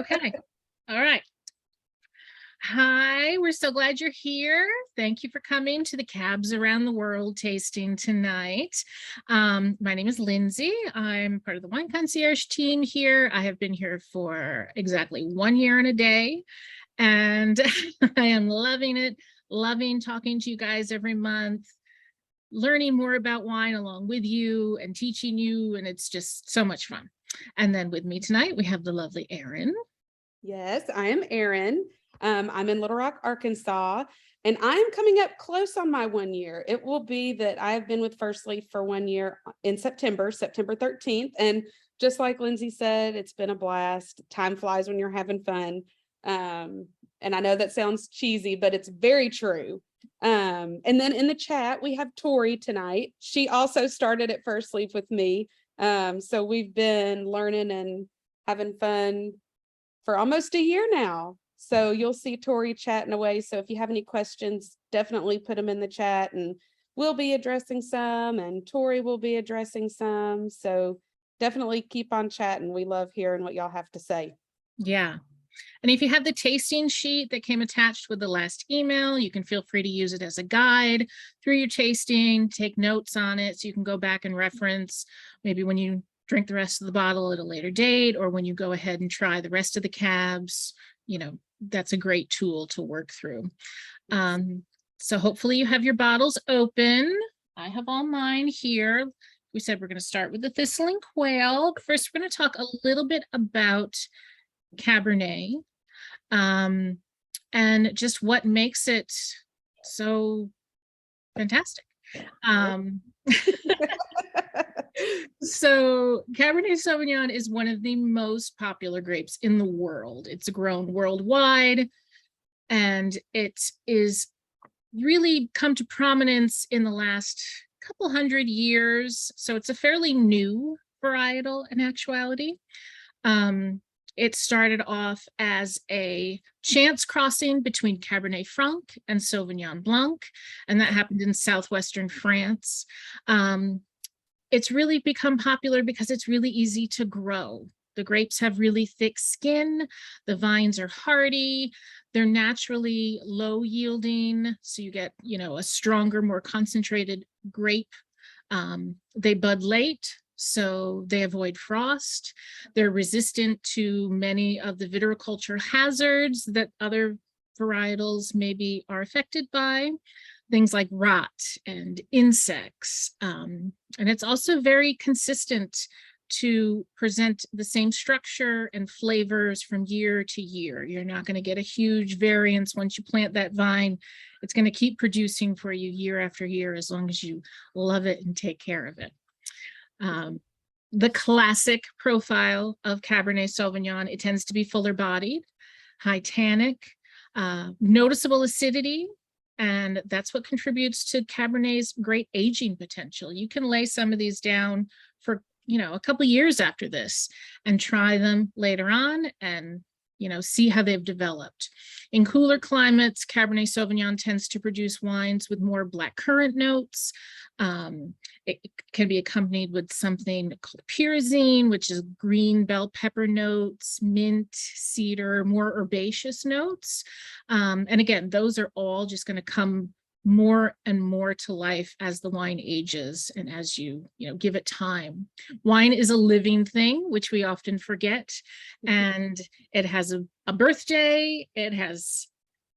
Okay. All right. Hi, we're so glad you're here. Thank you for coming to the Cabs Around the World tasting tonight. My name is Lindsay. I'm part of the wine concierge team here. I have been here for exactly 1 year and a day, and I am loving it, loving talking to you guys every month, learning more about wine along with you and teaching you, and it's just so much fun. And then with me tonight, we have the lovely Erin. Yes, I am Erin. I'm in Little Rock, Arkansas, and I'm coming up close on my 1 year. It will be that I've been with First Leaf for 1 year in September 13th. And just like Lindsay said, it's been a blast. Time flies when you're having fun. And I know that sounds cheesy, but it's very true. And then in the chat, we have Tori tonight. She also started at First Leaf with me. So we've been learning and having fun for almost a year now. So you'll see Tori chatting away. So if you have any questions, definitely put them in the chat and we'll be addressing some and Tori will be addressing some. So definitely keep on chatting. We love hearing what y'all have to say. Yeah. And if you have the tasting sheet that came attached with the last email, you can feel free to use it as a guide through your tasting, take notes on it so you can go back and reference maybe when you drink the rest of the bottle at a later date, or when you go ahead and try the rest of the cabs, that's a great tool to work through. So hopefully you have your bottles open. I have all mine here. We said we're going to start with the Thistle Quail. First, we're going to talk a little bit about Cabernet and just what makes it so fantastic. So Cabernet Sauvignon is one of the most popular grapes in the world. It's grown worldwide, and it is really come to prominence in the last couple hundred years. So it's a fairly new varietal in actuality. It started off as a chance crossing between Cabernet Franc and Sauvignon Blanc, and that happened in southwestern France. It's really become popular because it's really easy to grow. The grapes have really thick skin. The vines are hardy. They're naturally low yielding. So you get, a stronger, more concentrated grape. They bud late, so they avoid frost. They're resistant to many of the viticulture hazards that other varietals maybe are affected by. Things like rot and insects. And it's also very consistent to present the same structure and flavors from year to year. You're not going to get a huge variance once you plant that vine. It's going to keep producing for you year after year as long as you love it and take care of it. The classic profile of Cabernet Sauvignon, it tends to be fuller bodied, high tannic, noticeable acidity. And that's what contributes to Cabernet's great aging potential. You can lay some of these down for, a couple years after this and try them later on and, see how they've developed. In cooler climates, Cabernet Sauvignon tends to produce wines with more blackcurrant notes. It can be accompanied with something called pyrazine, which is green bell pepper notes, mint, cedar, more herbaceous notes. And again, those are all just going to come more and more to life as the wine ages and as you give it time. Wine is a living thing, which we often forget, and it has a birthday, it has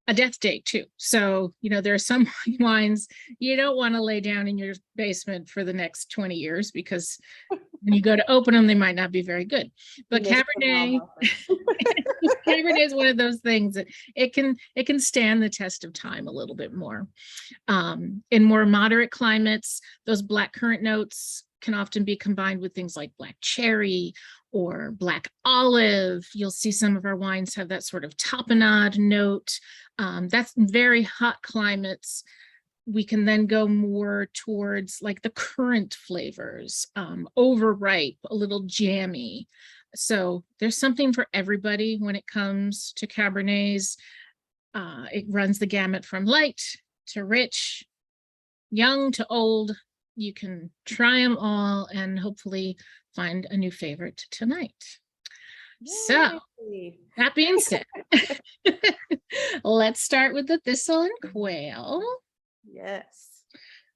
a death date too. So, there are some wines you don't want to lay down in your basement for the next 20 years because when you go to open them, they might not be very good. But Cabernet, Cabernet is one of those things that it can stand the test of time a little bit more. In more moderate climates, those blackcurrant notes can often be combined with things like black cherry or black olive. You'll see some of our wines have that sort of tapenade note. That's in very hot climates. We can then go more towards like the currant flavors, overripe, a little jammy. So there's something for everybody when it comes to Cabernets. It runs the gamut from light to rich, young to old. You can try them all and hopefully find a new favorite tonight. So Yay. that being said, let's start with the Thistle and Quail. Yes.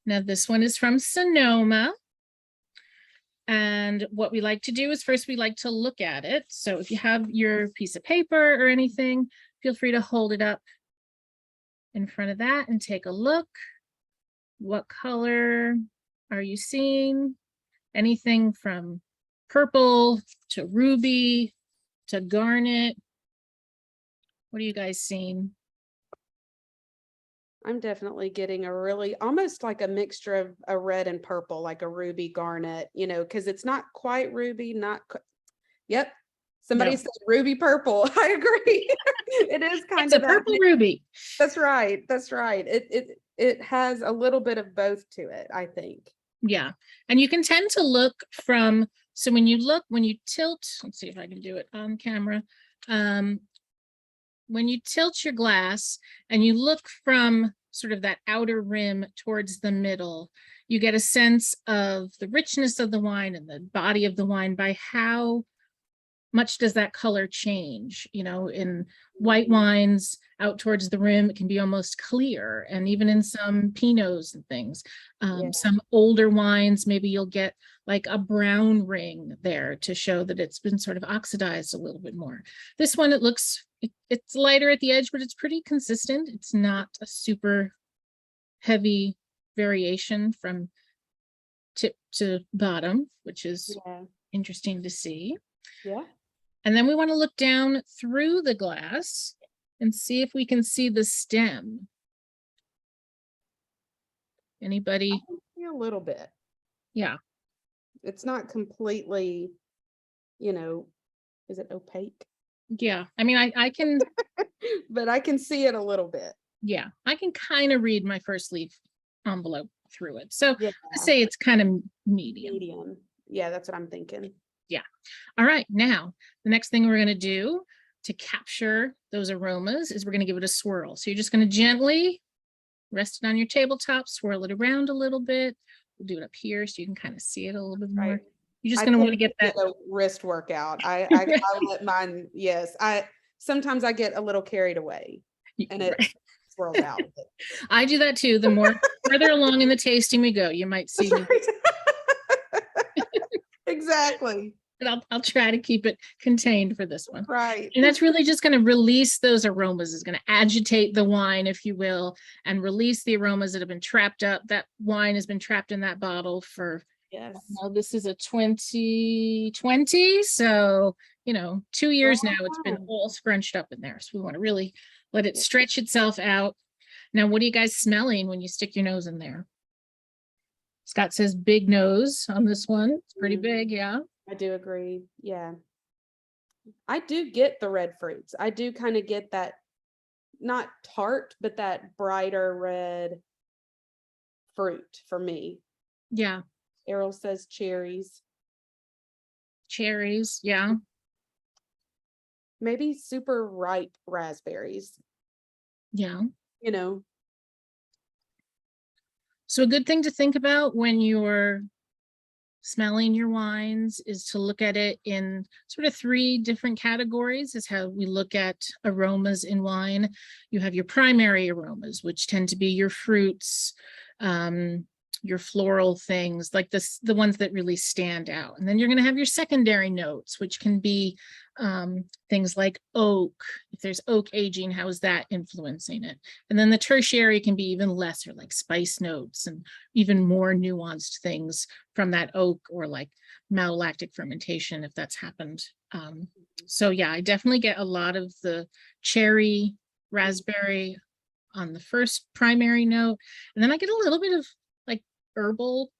Now this one is from Sonoma. And what we like to do is first we like to look at it. So if you have your piece of paper or anything, feel free to hold it up in front of that and take a look. What color are you seeing? Anything from purple to ruby to garnet. What are you guys seeing? I'm definitely getting a really almost like a mixture of a red and purple, like a ruby garnet, you know, because it's not quite ruby, yep. Somebody No. said ruby purple. I agree. It is kind It's of a that purple ruby. That's right. That's right. It has a little bit of both to it, I think. Yeah. And you can tend to look from, so when you tilt, let's see if I can do it on camera. When you tilt your glass and you look from sort of that outer rim towards the middle, you get a sense of the richness of the wine and the body of the wine by how much does that color change. You know, in white wines out towards the rim, it can be almost clear. And even in some Pinots and things, some older wines, maybe you'll get like a brown ring there to show that it's been sort of oxidized a little bit more. This one, it's lighter at the edge, but it's pretty consistent. It's not a super heavy variation from tip to bottom, which is interesting to see. Yeah. And then we want to look down through the glass and see if we can see the stem. Anybody? A little bit. Yeah. It's not completely, you know, is it opaque? Yeah. I mean, I can, but I can see it a little bit. yeah, I can kind of read my first leaf envelope through it. So Yeah. I say it's kind of medium. Medium. Yeah, that's what I'm thinking. Yeah. All right. Now, the next thing we're going to do to capture those aromas is we're going to give it a swirl. So you're just going to gently rest it on your tabletop, swirl it around a little bit. We'll do it up here so you can kind of see it a little bit more. Right. You're just going to want to get that a wrist workout. I let mine. Yes. Sometimes I get a little carried away and it swirls out. I do that too. The more further along in the tasting we go, you might see me. Exactly. But I'll try to keep it contained for this one. Right. And that's really just going to release those aromas, is going to agitate the wine, if you will, and release the aromas that have been trapped up. That wine has been trapped in that bottle for, well, this is a 2020. So, 2 years now, it's been all scrunched up in there. So we want to really let it stretch itself out. Now, what are you guys smelling when you stick your nose in there? Scott says big nose on this one. It's pretty big. Yeah. I do agree. Yeah. I do get the red fruits. I do kind of get that, not tart, but that brighter red fruit for me. Yeah. Errol says cherries. Cherries. Yeah. Maybe super ripe raspberries. Yeah. So a good thing to think about when you're smelling your wines is to look at it in sort of 3 different categories, is how we look at aromas in wine. You have your primary aromas, which tend to be your fruits, your floral things, like the ones that really stand out. And then you're going to have your secondary notes, which can be things like oak. If there's oak aging, how is that influencing it? And then the tertiary can be even lesser, like spice notes and even more nuanced things from that oak, or like malolactic fermentation, if that's happened. So yeah, I definitely get a lot of the cherry, raspberry on the first primary note. And then I get a little bit of like herbal.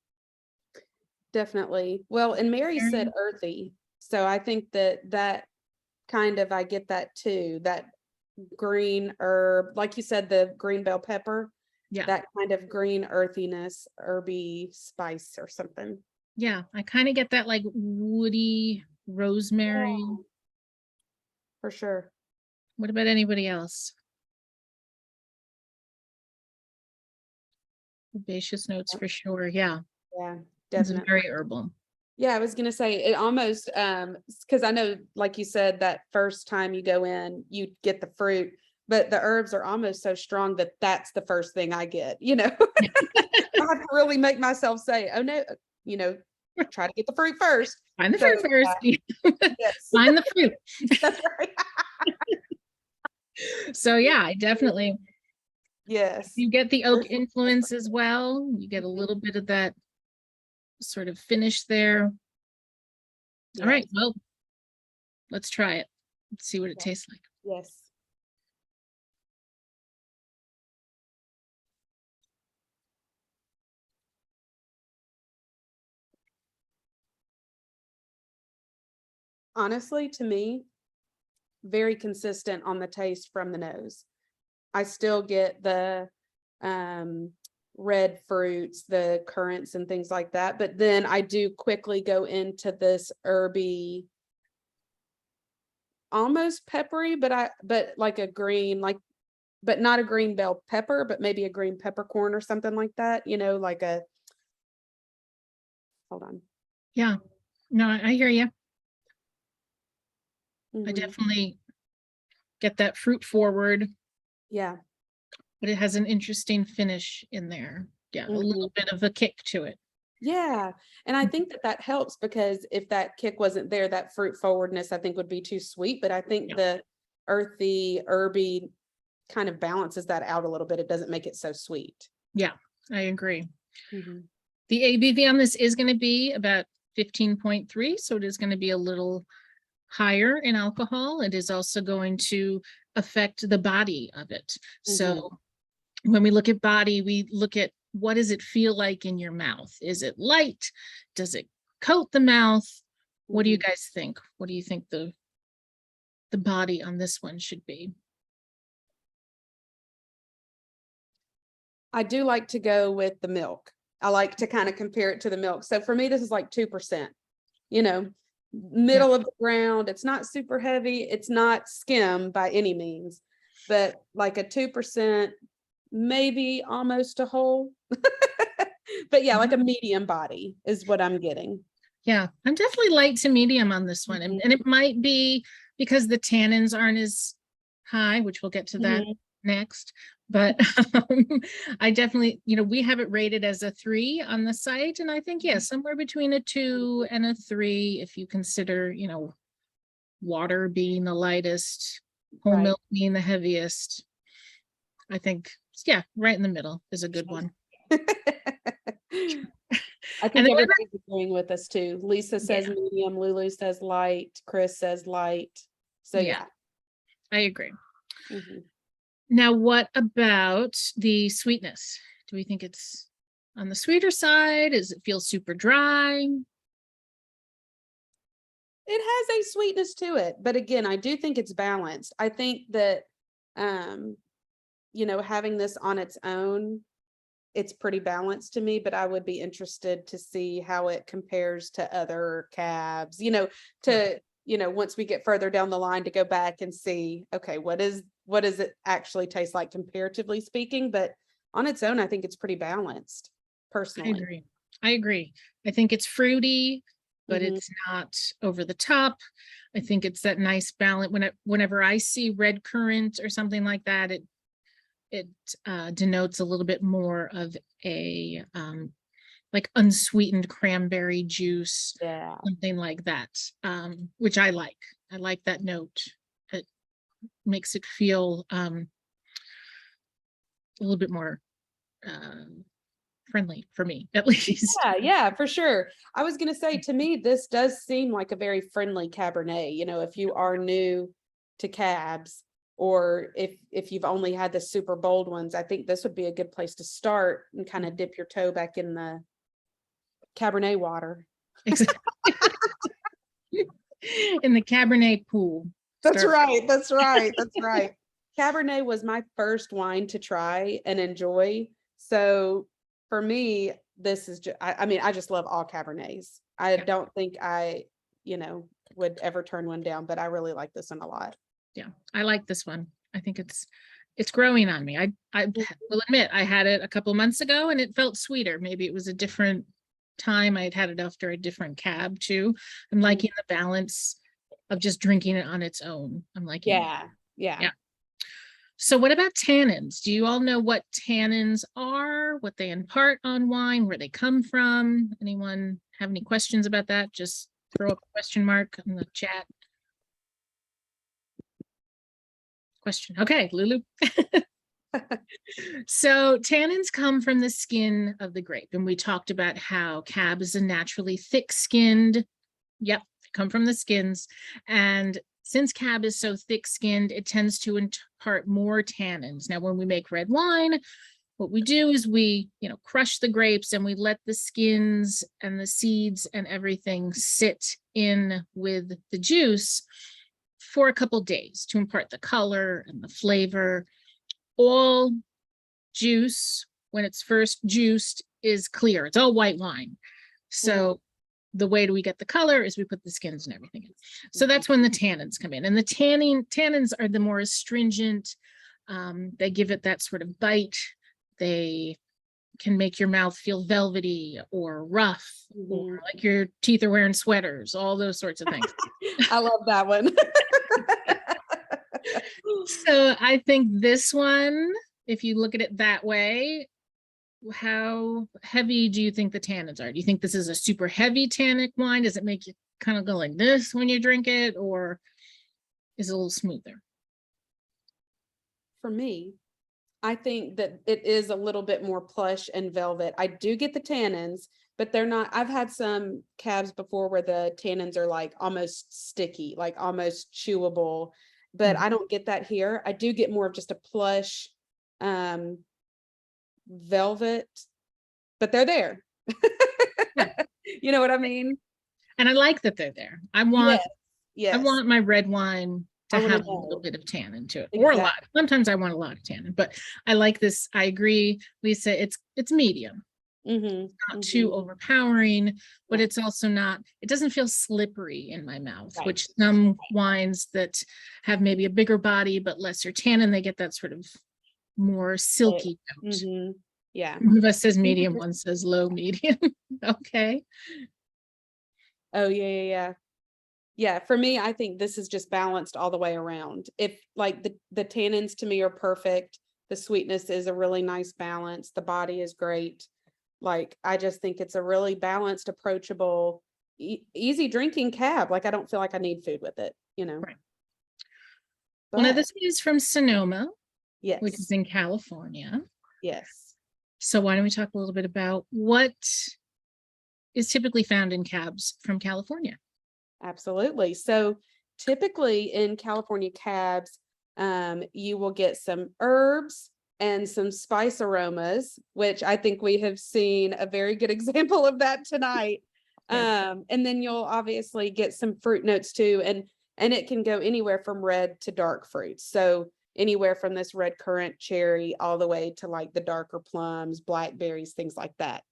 Definitely. Well, and Mary said earthy. So I think that kind of, I get that too, that green herb, like you said, the green bell pepper, that kind of green earthiness, herby spice or something. Yeah, I kind of get that like woody rosemary. For sure. What about anybody else? Herbaceous notes for sure. Yeah. Yeah, It's definitely. very herbal. Yeah, I was gonna say it almost because I know, like you said, that first time you go in, you get the fruit, but the herbs are almost so strong that that's the first thing I get, you know. I have to really make myself say, oh no, you know, try to get the fruit first. Find the So fruit first. yes, Find the fruit. that's right. So yeah, I definitely, Yes. you get the oak There's- influence as well. You get a Mhm. little bit of that sort of finish there. All right, Yes. well, let's try it. Let's see what it tastes like. Yes. Honestly, to me, very consistent on the taste from the nose. I still get the um red fruits, the currants and things like that, but then I do quickly go into this herby, almost peppery, but like a green, like, but not a green bell pepper, but maybe a green peppercorn or something like that, you know, like a, hold on. Yeah, no, I hear you. I Mhm. definitely get that fruit forward, Yeah. but it has an interesting finish in there. Yeah, a Mhm. little bit of a kick to it. Yeah, and I think that that helps because if that kick wasn't there, that fruit forwardness I think would be too sweet, but I think Yeah. the earthy, herby kind of balances that out a little bit. It doesn't make it so sweet. Yeah, I agree. Mhm. The ABV on this is going to be about 15.3, so it is going to be a little higher in alcohol. It is also going to affect the body of it. So when we look at body, we look at what does it feel like in your mouth? Is it light? Does it coat the mouth? What do you Mhm. guys think? What do you think the body on this one should be? I do like to go with the milk. I like to kind of compare it to the milk. So for me, this is like 2%, you know, Yeah, middle of the ground. It's not super heavy. It's not skim by any means, but like a 2%, maybe almost a whole. But yeah, like a medium body is what I'm getting. yeah, I'm definitely light to medium on this one. Mhm. And it might be because the tannins aren't as high, which we'll get to that Mhm. next. But I definitely, we have it rated as a 3 on the site. And I think, yeah, somewhere between a 2 and a 3, if you consider, water being the lightest, whole Right. milk being the heaviest. I think, yeah, right in the middle is a good one. I And think then everybody's agreeing with us too. Lisa yeah, says medium, Lulu says light, Chris says light. So yeah, yeah. I agree. Mhm. Now, what about the sweetness? Do we think it's on the sweeter side? Does it feel super dry? It has a sweetness to it, but again, I do think it's balanced. I think that um, having this on its own, it's pretty balanced to me, but I would be interested to see how it compares to other cabs, once we get further down the line to go back and see, okay, what does it actually taste like comparatively speaking? But on its own, I think it's pretty balanced I personally. agree. I agree. I think it's fruity, but Mhm. it's not over the top. I think it's that nice balance. Whenever I see red currant or something like that, it denotes a little bit more of a like unsweetened cranberry juice, Yeah. something like that, which I like. I like that note. It makes it feel a little bit more friendly for me, at least. Yeah, yeah, for sure. I was gonna say, to me, this does seem like a very friendly Cabernet. If you are new to cabs, or if you've only had the super bold ones, I think this would be a good place to start and kind of dip your toe back in the Cabernet water. Exactly. In the Cabernet pool. That's Start. right. That's right. That's right. Cabernet was my first wine to try and enjoy. So for me, this is just, I mean, I just love all Cabernets. I Yeah, don't think I, would ever turn one down, but I really like this one a lot. yeah, I like this one. I think it's growing on me. I Mhm. will admit I had it a couple months ago and it felt sweeter. Maybe it was a different time. I had had it after a different cab too. I'm liking the balance of just drinking it on its own. I'm liking that. Yeah. Yeah. So what about tannins? Do you all know what tannins are, what they impart on wine, where they come from? Anyone have any questions about that? Just throw up a question mark in the chat. Question. Okay, Lulu. So tannins come from the skin of the grape. And we talked about how Cab is a naturally thick-skinned. Yep, they come from the skins. And since Cab is so thick-skinned, it tends to impart more tannins. Now, when we make red wine, what we do is we, crush the grapes and we let the skins and the seeds and everything sit in with the juice for a couple days to impart the color and the flavor. All juice, when it's first juiced, is clear. It's all white wine. So the way do we get the color is we put the skins and everything in. So that's when the tannins come in. And the tannins are the more astringent. They give it that sort of bite. They can make your mouth feel velvety or rough, or like your teeth are wearing sweaters, all those sorts of things. I love that one. So I think this one, if you look at it that way, how heavy do you think the tannins are? Do you think this is a super heavy tannic wine? Does it make you kind of go like this when you drink it, or is it a little smoother? For me, I think that it is a little bit more plush and velvet. I do get the tannins, but they're not. I've had some cabs before where the tannins are like almost sticky, like almost chewable, but I don't get that here. I do get more of just a plush velvet, but they're there. You know what I mean? And I like that they're there. I want Yes. my red wine to have a little bit of tannin to it, or a lot. Sometimes I want a lot of tannin, but I like this. I agree, Lisa. It's medium. Not too overpowering, but it's also not. It doesn't feel slippery in my mouth, which some wines that have maybe a bigger body but lesser tannin, they get that sort of more silky note. Yeah. One of us says medium, one says low medium. Okay. Oh, yeah. For me, I think this is just balanced all the way around. If like the tannins to me are perfect, the sweetness is a really nice balance, the body is great. Like, I just think it's a really balanced, approachable, easy drinking cab. Like, I don't feel like I need food with it, Right. Well, now this is from Sonoma, yes, which is in California. Yes. So why don't we talk a little bit about what is typically found in cabs from California? Absolutely. So typically in California cabs, you will get some herbs and some spice aromas, which I think we have seen a very good example of that tonight. And then you'll obviously get some fruit notes too. And it can go anywhere from red to dark fruits. So anywhere from this redcurrant cherry all the way to like the darker plums, blackberries, things like that.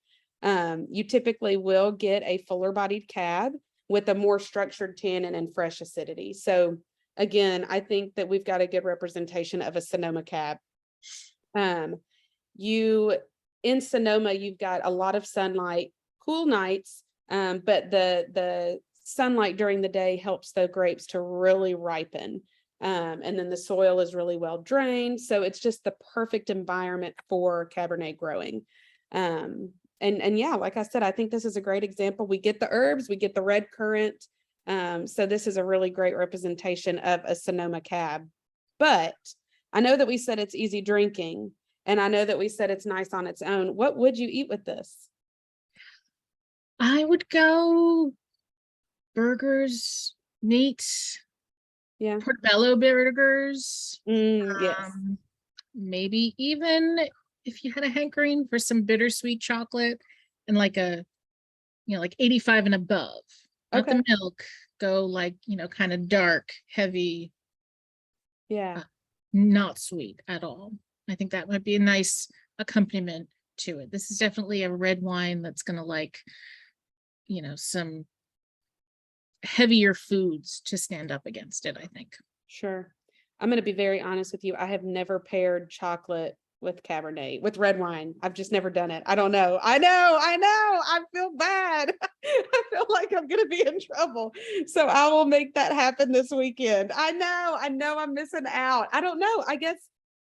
You typically will get a fuller bodied cab with a more structured tannin and fresh acidity. So again, I think that we've got a good representation of a Sonoma cab. In Sonoma, you've got a lot of sunlight, cool nights, but the sunlight during the day helps the grapes to really ripen. And then the soil is really well drained. So it's just the perfect environment for Cabernet growing. And yeah, like I said, I think this is a great example. We get the herbs, we get the red currant. So this is a really great representation of a Sonoma cab. But I know that we said it's easy drinking, and I know that we said it's nice on its own. What would you eat with this? I would go burgers, meat, portobello burgers. Yes. Maybe even if you had a hankering for some bittersweet chocolate and like like 85 and above. Not the milk, go like, kind of dark, heavy. Yeah. Not sweet at all. I think that might be a nice accompaniment to it. This is definitely a red wine that's going to like, some heavier foods to stand up against it, I think. Sure. I'm going to be very honest with you. I have never paired chocolate with Cabernet, with red wine. I've just never done it. I don't know. I know. I feel bad. I feel like I'm going to be in trouble. So I will make that happen this weekend. I know I'm missing out. I don't know. I guess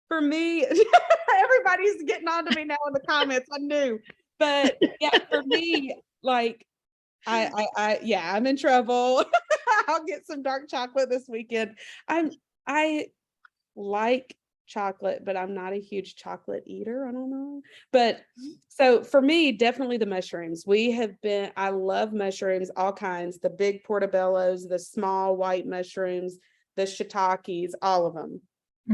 for me, everybody's getting on to me now in the comments. I knew, but yeah, for me, like, I'm in trouble. I'll get some dark chocolate this weekend. I like chocolate, but I'm not a huge chocolate eater. I don't know. But so for me, definitely the mushrooms. I love mushrooms, all kinds, the big portobellos, the small white mushrooms, the shiitakes, all of them.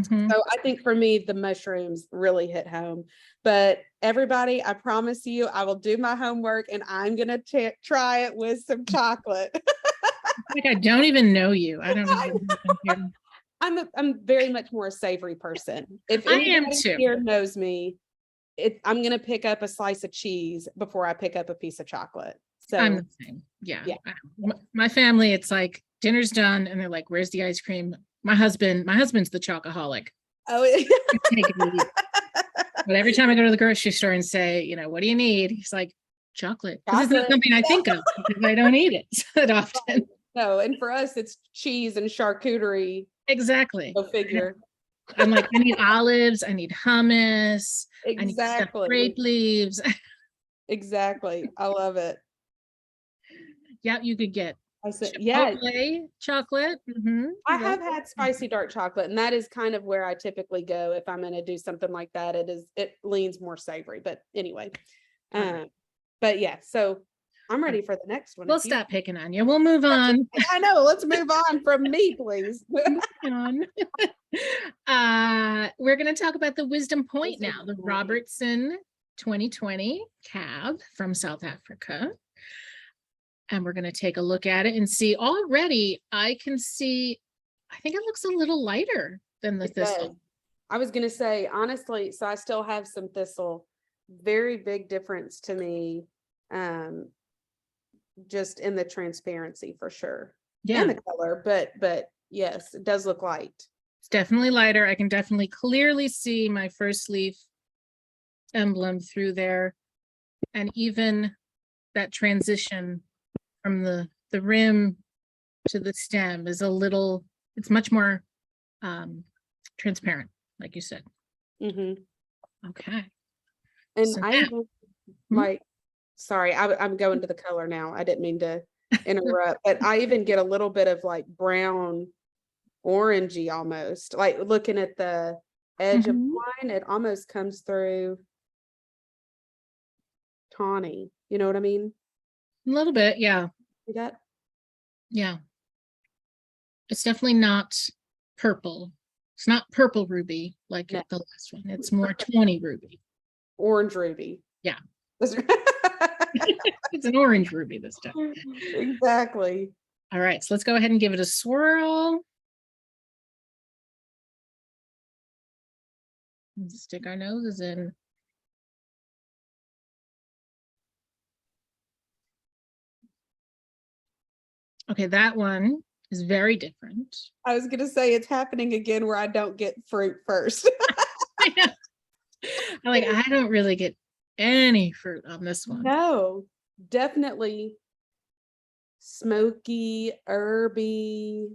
So I think for me, the mushrooms really hit home. But everybody, I promise you, I will do my homework and I'm going to try it with some chocolate. Like, I don't even know you. I don't even I'm very much more a savory person. If I am anybody too. here knows me, I'm going to pick up a slice of cheese before I pick up a piece of chocolate. So I'm the same. Yeah. My family, it's like dinner's done and they're like, where's the ice cream? My husband's the chocoholic. Oh, but every time I go to the grocery store and say, what do you need? He's like, chocolate. Because it's not something I think of because I don't eat it that often. No, and for us, it's cheese and charcuterie. Exactly. Go figure. I'm like, I need olives, I need hummus, Exactly. I need grape leaves. Exactly. I love it. Yeah, you could get chocolate. I have had spicy dark chocolate, and that is kind of where I typically go if I'm going to do something like that. It leans more savory, but anyway. But yeah, so I'm ready for the next one. We'll stop picking on you. We'll move on. I know. Let's move on from me, please. We're going to talk about the Wisdom Point now, the Robertson 2020 Cab from South Africa. And we're going to take a look at it and see already. I can see, I think it looks a little lighter than the Thistle. I was going to say, honestly, so I still have some Thistle. Very big difference to me. Just in the transparency for sure. Yeah. And the color, but yes, it does look light. It's definitely lighter. I can definitely clearly see my first leaf emblem through there. And even that transition from the rim to the stem is it's much more transparent, like you said. Okay. And so I like, sorry, I'm going to the color now. I didn't mean to interrupt, but I even get a little bit of like brown, orangey almost, like looking at the edge of wine, it almost comes through tawny. You know what I mean? A little bit, yeah. See that? Yeah. It's definitely not purple. It's not purple ruby like the last one. It's more tawny ruby. Orange ruby. Yeah. It's an orange ruby this time. Exactly. All right, so let's go ahead and give it a swirl. Let's stick our noses in. Okay, that one is very different. I was going to say it's happening again where I don't get fruit first. I don't really get any fruit on this one. No, definitely smoky, herby.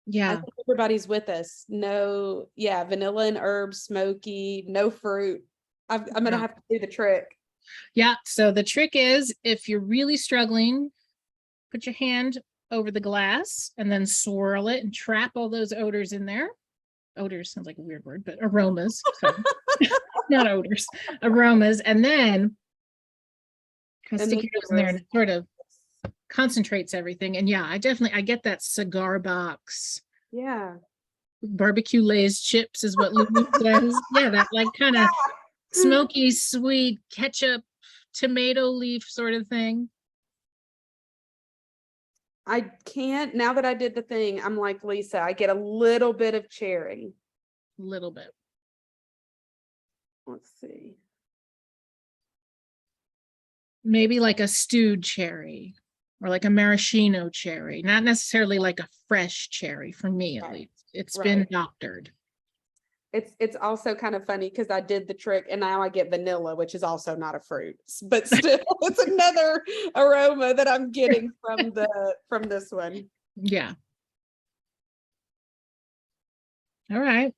Yeah. I think everybody's with us. No, yeah, vanilla and herb, smoky, no fruit. I'm going to have to do the trick. Yeah, so the trick is if you're really struggling, put your hand over the glass and then swirl it and trap all those odors in there. Odors sounds like a weird word, but aromas. Not odors, aromas. And then stick yours in there and it sort of concentrates everything. And yeah, I get that cigar box. Yeah. Barbecue Lay's chips is what Lulu says. Yeah, that like kind of smoky, sweet ketchup, tomato leaf sort of thing. I can't, now that I did the thing, I'm like Lisa, I get a little bit of cherry. A little bit. Let's see. Maybe like a stewed cherry or like a maraschino cherry, not necessarily like a fresh cherry for me, at least. It's been doctored. It's also kind of funny because I did the trick and now I get vanilla, which is also not a fruit, but still it's another aroma that I'm getting from this one. Yeah. All right.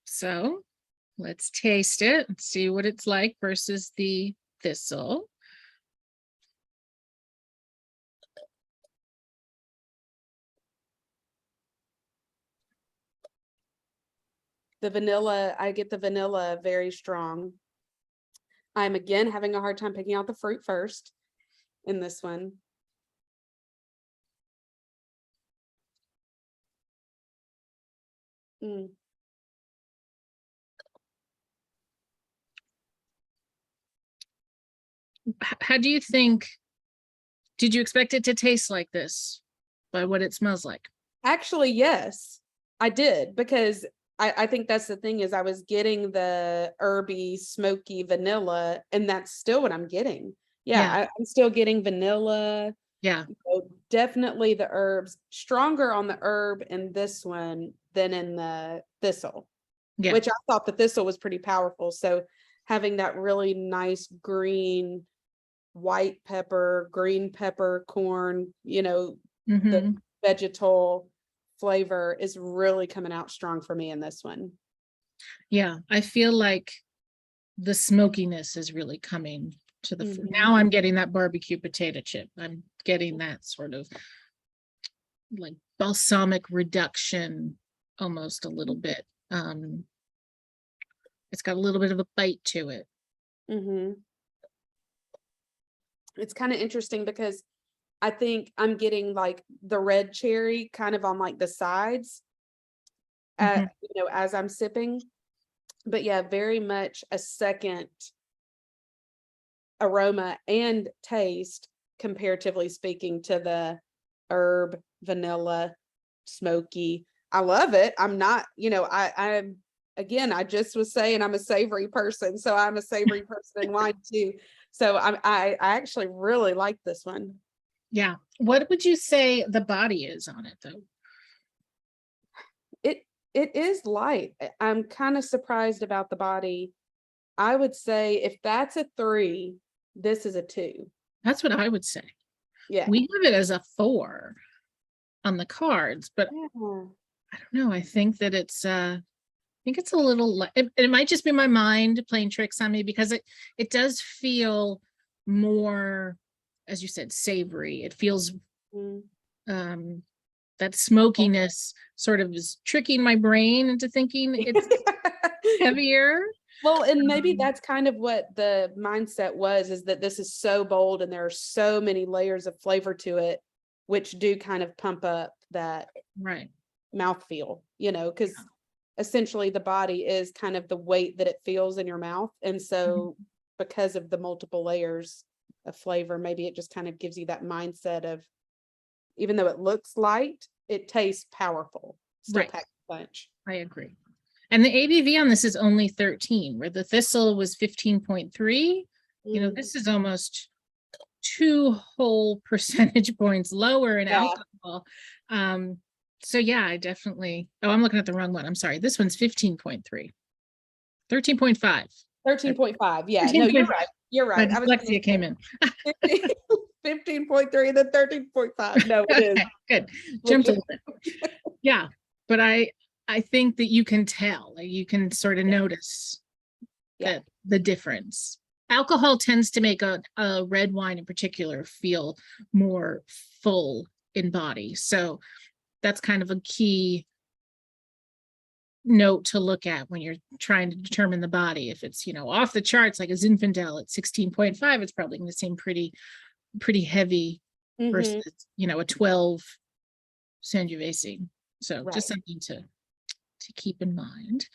So let's taste it and see what it's like versus the Thistle. The vanilla, I get the vanilla very strong. I'm again having a hard time picking out the fruit first in this one. Mm. How do you think, did you expect it to taste like this by what it smells like? Actually, yes, I did, because I think that's the thing is I was getting the herby, smoky vanilla, and that's still what I'm getting. Yeah, I'm still getting vanilla. Yeah. Definitely the herbs, stronger on the herb in this one than in the Thistle, which I thought the Thistle was pretty powerful. So having that really nice green, white pepper, green pepper, corn, the vegetal flavor is really coming out strong for me in this one. Yeah, I feel like the smokiness is really coming to the now I'm getting that barbecue potato chip. I'm getting that sort of like balsamic reduction almost a little bit. It's got a little bit of a bite to it. It's kind of interesting because I think I'm getting like the red cherry kind of on like the sides, as I'm sipping. But yeah, very much a second aroma and taste, comparatively speaking, to the herb, vanilla, smoky. I love it. I'm not, I'm again, I just was saying I'm a savory person, so I'm a savory person in wine too. So I actually really like this one. Yeah. What would you say the body is on it though? It is light. I'm kind of surprised about the body. I would say if that's a 3, this is a 2. That's what I would say. Yeah. We have it as a 4 on the cards, but I don't know. I think that it's a little, it might just be my mind playing tricks on me because it does feel more, as you said, savory. It feels that smokiness sort of is tricking my brain into thinking it's heavier. Well, and maybe that's kind of what the mindset was, is that this is so bold and there are so many layers of flavor to it, which do kind of pump up that mouthfeel, because essentially the body is kind of the weight that it feels in your mouth. And so because of the multiple layers of flavor, maybe it just kind of gives you that mindset of, even though it looks light, it tastes powerful. Still packed a punch. I agree. And the ABV on this is only 13, where the Thistle was 15.3. This is almost 2 whole percentage points lower in alcohol. So yeah, I definitely, I'm looking at the wrong one. I'm sorry. This one's 15.3. 13.5. 13.5. Yeah, no, you're right. You're right. My dyslexia came in. 15.3, then 13.5. No, it is. Good. Jumped a little bit. Yeah, but I think that you can tell, like you can sort of notice that the difference. Alcohol tends to make a red wine in particular feel more full in body. So that's kind of a key note to look at when you're trying to determine the body. If it's, off the charts, like a Zinfandel at 16.5, it's probably going to seem pretty heavy versus, a 12 Sangiovese. So just something to keep in mind.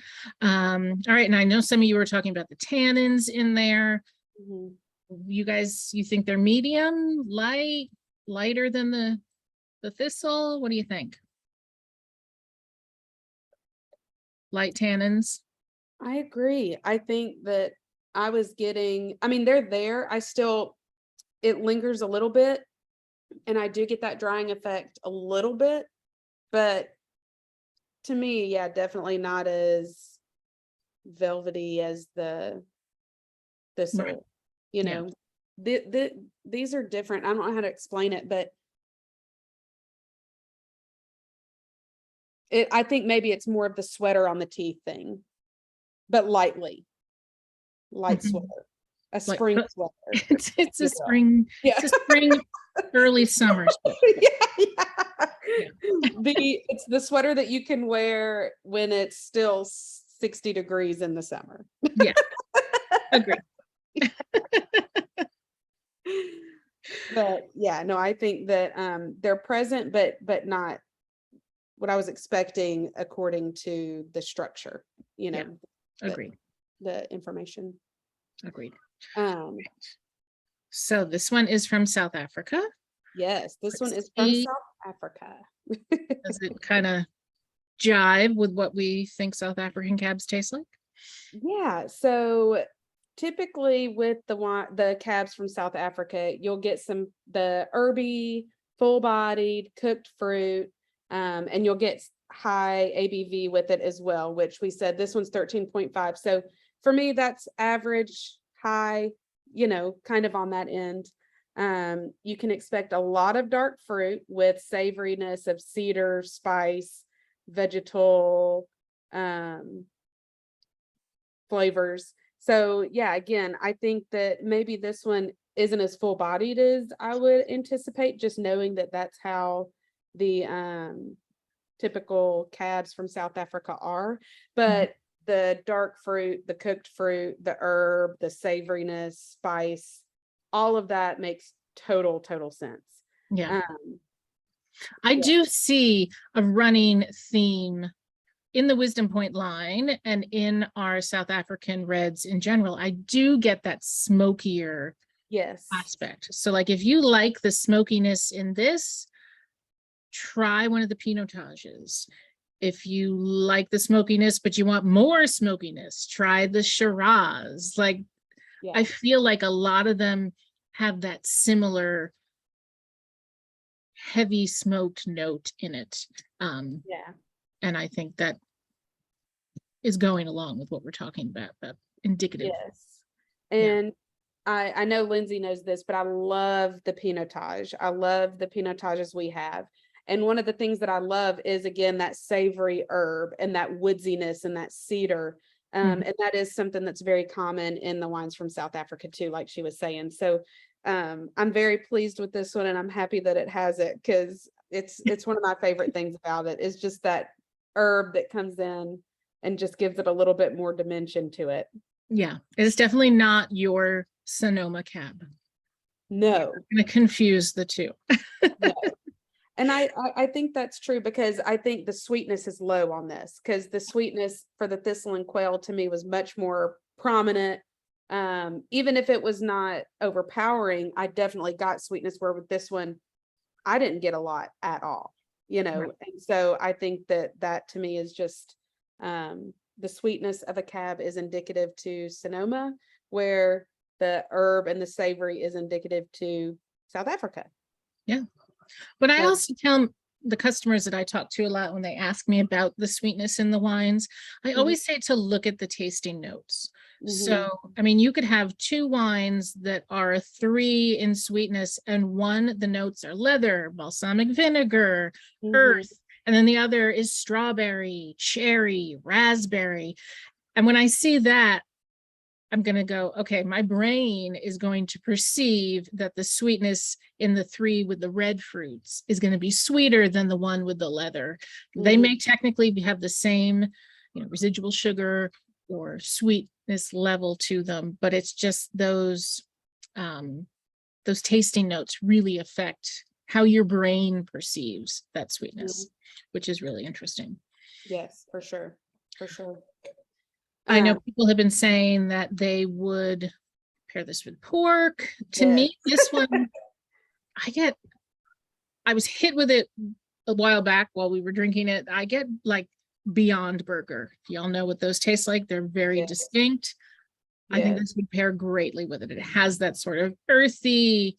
All right. And I know some of you were talking about the tannins in there. You guys, you think they're medium, lighter than the Thistle? What do you think? Light tannins? I agree. I think that I was getting, they're there. It lingers a little bit, and I do get that drying effect a little bit, but to me, yeah, definitely not as velvety as the thistle. Right. You Yeah. know, these are different. I don't know how to explain it, but I think maybe it's more of the sweater on the teeth thing, but light Mhm. sweater, a Like, spring sweater. it's a Yeah. spring, Yeah. it's a spring, early summer sweater. Yeah. It's the sweater that you can wear when it's still 60 degrees in the summer. Yeah, agree. But yeah, no, I think that they're present, but not what I was expecting according to the structure, Yeah, agreed. the information. Agreed. Um, So this one is from South Africa. yes, this one Let's is from see. South Africa. Does it kind of jive with what we think South African cabs taste like? Yeah, so typically with the cabs from South Africa, you'll get the herby, full-bodied, cooked fruit, and you'll get high ABV with it as well, which we said this one's 13.5. So for me, that's average, high, kind of on that end. You can expect a lot of dark fruit with savoriness of cedar, spice, vegetal, flavors. So yeah, again, I think that maybe this one isn't as full bodied as I would anticipate, just knowing that that's how the typical cabs from South Africa are. But the dark fruit, the cooked fruit, the herb, the savoriness, spice, all of that makes total sense. Yeah. I do see a running theme in the Wisdom Point line and in our South African reds in general. I do get that smokier aspect. So like if you like the smokiness in this, try one of the Pinotages. If you like the smokiness, but you want more smokiness, try the Shiraz. Like, I feel like a lot of them have that similar heavy smoked note in it. And I think that is going along with what we're talking about, that indicative. Yes. And I know Lindsay knows this, but I love the Pinotage. I love the Pinotages we have. And one of the things that I love is, again, that savory herb and that woodsiness and that cedar. And that is something that's very common in the wines from South Africa too, like she was saying. So I'm very pleased with this one, and I'm happy that it has it, because it's one of my favorite things about it is just that herb that comes in and just gives it a little bit more dimension to it. Yeah, it's definitely not your Sonoma cab. No. I'm going to confuse the two. No. And I think that's true, because I think the sweetness is low on this, because the sweetness for the Thistle and Quail to me was much more prominent. Even if it was not overpowering, I definitely got sweetness, where with this one, I didn't get a lot at all, Right. And so I think that to me is just the sweetness of a cab is indicative to Sonoma, where the herb and the savory is indicative to South Africa. Yeah. But I also tell the customers that I talk to a lot, when they ask me about the sweetness in the wines, I always say to look at the tasting notes. So, I mean, you could have two wines that are 3 in sweetness, and one, the notes are leather, balsamic vinegar, earth, and then the other is strawberry, cherry, raspberry. And when I see that, I'm going to go, okay, my brain is going to perceive that the sweetness in the 3 with the red fruits is going to be sweeter than the one with the leather. They may technically have the same, residual sugar or sweetness level to them, but it's just those tasting notes really affect how your brain perceives that sweetness, which is really interesting. Yes, for sure. For sure. I know people have been saying that they would pair this with pork. To me, this one, I was hit with it a while back while we were drinking it. I get like Beyond Burger. Y'all know what those taste like. They're very distinct. I think this would pair greatly with it. It has that sort of earthy,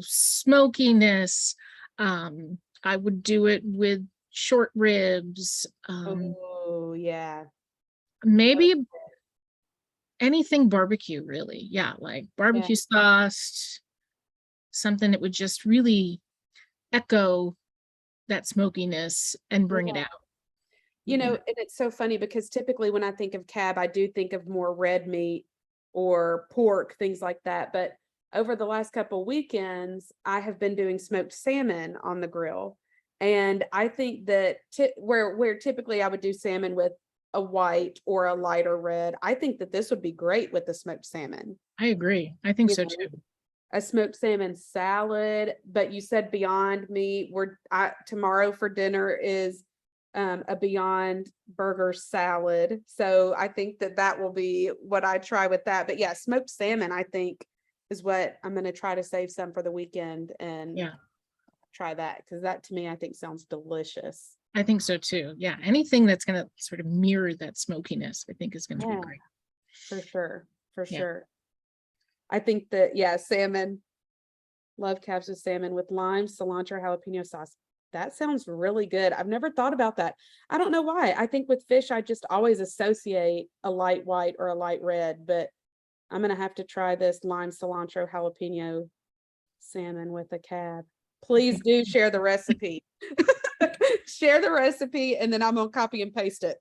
smokiness. I would do it with short ribs, Oh, yeah. maybe anything barbecue, really. Yeah, like barbecue sauce, something that would just really echo that smokiness and bring it out. You know, and it's so funny because typically when I think of cab, I do think of more red meat or pork, things like that. But over the last couple weekends, I have been doing smoked salmon on the grill. And I think that where typically I would do salmon with a white or a lighter red, I think that this would be great with the smoked salmon. I agree. I think You so know, too. a smoked salmon salad, but you said Beyond Meat. Tomorrow for dinner is a Beyond Burger salad. So I think that will be what I try with that. But yeah, smoked salmon, I think, is what I'm going to try to save some for the weekend and try that, because that to me, I think sounds delicious. I think so too. Yeah, anything that's going to sort of mirror that smokiness, I think is going to be great. For sure. For sure. I think that, salmon, love cabs with salmon with lime, cilantro, jalapeno sauce. That sounds really good. I've never thought about that. I don't know why. I think with fish, I just always associate a light white or a light red, but I'm going to have to try this lime, cilantro, jalapeno salmon with a cab. Please do share the recipe. Share the recipe, and then I'm going to copy and paste it.